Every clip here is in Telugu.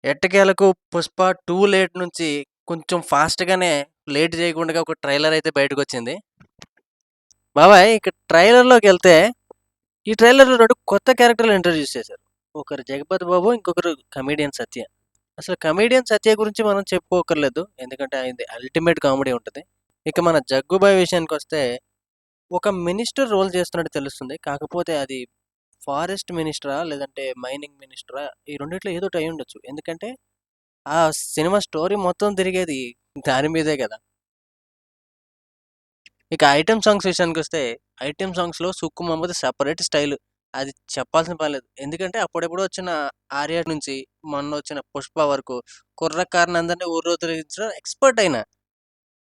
ఎట్టకేలకు 'పుష్ప 2' లేట్ నుంచి కొంచెం ఫాస్ట్‌గానే లేట్ చేయకుండా ఒక ట్రైలర్ అయితే బయటకొచ్చింది. బాబాయ్ ఇక ట్రైలర్‌లోకెళ్తే ఈ ట్రైలర్‌లో 2 కొత్త క్యారెక్టర్‌లు ఇంట్రొడ్యూస్ చేశారు. ఒకరు 'జగపతి బాబు' ఇంకొకరు కమెడియన్ 'సత్య'. అసలు కమెడియన్ 'సత్య' గురించి మనం చెప్పుకోక్కర్లేదు. ఎందుకంటే ఆయనది అల్టిమేట్ కామెడీ ఉంటది. ఇక మన 'జగ్గుబాయ్' విషయానికొస్తే ఒక మినిస్టర్ రోల్ చేస్తున్నట్టు తెలుస్తుంది. కాకపోతే అది ఫారెస్ట్ మినిస్టరా? లేదంటే మైనింగ్ మినిస్టరా? ఈ రెండిట్లో ఏదోటి అయ్యుండొచ్చు. ఎందుకంటే ఆ సినిమా స్టోరీ మొత్తం తిరిగేది దాని మీదే కదా! ఇక ఐటెమ్ సాంగ్స్ విషయానికొస్తే ఐటెమ్ సాంగ్స్‌లో 'సుక్కు మహమ్మద్' సెపరేట్ స్టైల్. అది చెప్పాల్సిన పని లేదు. ఎందుకంటే అప్పుడెప్పుడో వచ్చిన 'ఆర్య' నుంచి మొన్నొచ్చిన 'పుష్ప' వరకు కుర్రకారునందరిని ఊర్లో ఎక్స్‌పర్ట్ ఆయన.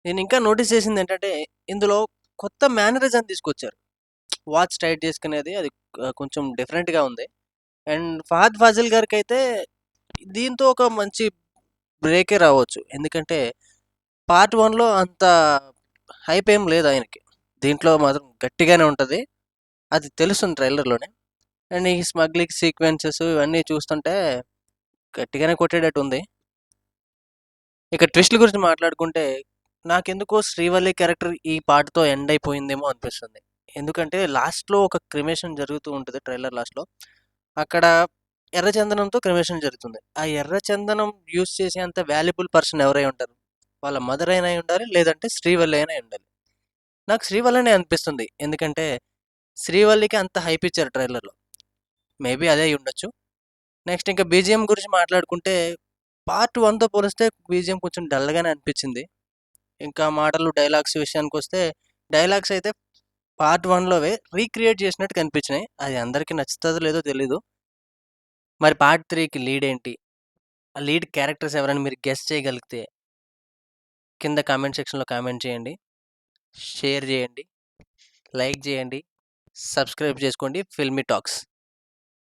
నేను ఇంకా నోటీస్ చేసిందేంటంటే ఇందులో కొత్త మేనరిజం తీసుకొచ్చారు. వాచ్ టైట్ చేసుకునేది అది కొంచెం డిఫరెంట్‌గా ఉంది. అండ్ 'ఫహద్ ఫాజిల్' గారికైతే దీంతో ఒక మంచి బ్రేకే రావచ్చు. ఎందుకంటే పార్ట్ 1లో అంత హైప్ ఏం లేదు ఆయనకి. దీంట్లో మాత్రం గట్టిగానే ఉంటది. అది తెలుస్తుంది ట్రైలర్‌లోనే. అండ్ ఈ స్మగ్లింగ్ సీక్వెన్సెస్ ఇవన్నీ చూస్తుంటే గట్టిగానే కొట్టేటట్టు ఉంది. ఇక ట్విస్ట్‌ల గురించి మాట్లాడుకుంటే నాకెందుకో 'శ్రీవల్లి' క్యారెక్టర్ ఈ పార్ట్‌తో ఎండ్ అయిపోయిందేమో అనిపిస్తుంది. ఎందుకంటే లాస్ట్‌లో ఒక క్రిమేషన్ జరుగుతూ ఉంటది ట్రైలర్ లాస్ట్‌లో. అక్కడ ఎర్రచందనంతో క్రిమేషన్ జరుగుతుంది. ఆ ఎర్రచందనం యూజ్ చేసేంత వాల్యుబుల్ పర్సన్ ఎవరై ఉంటారు? వాళ్ళ మదర్ అయినా అయ్యుండాలి. లేదంటే 'శ్రీవల్లి' అయినా అయ్యుండాలి. నాకు 'శ్రీవల్లి'నే అనిపిస్తుంది. ఎందుకంటే 'శ్రీవల్లి'కి అంత హైప్ ఇచ్చారు ట్రైలర్‌లో. మేబీ అదే అయ్యుండొచ్చు. నెక్స్ట్ ఇంకా బీజీఎం గురించి మాట్లాడుకుంటే పార్ట్ 1తో పోలిస్తే బీజీఎం కొంచెం డల్‌గానే అనిపించింది. ఇంకా మాటలు, డైలాగ్స్ విషయానికొస్తే డైలాగ్స్ అయితే పార్ట్ 1లోవే రీక్రియేట్ చేసినట్టు కనిపించినాయి. అది అందరికీ నచ్చుతదో లేదో తెలీదు. మరి పార్ట్ 3కి లీడ్ ఏంటి? ఆ లీడ్ క్యారెక్టర్స్ ఎవరైనా మీరు గెస్ చేయగలిగితే కింద కామెంట్ సెక్షన్‌లో కామెంట్ చేయండి. షేర్ చేయండి. లైక్ చేయండి. సబ్స్క్రైబ్ చేసుకోండి ఫిల్మీ టాక్స్.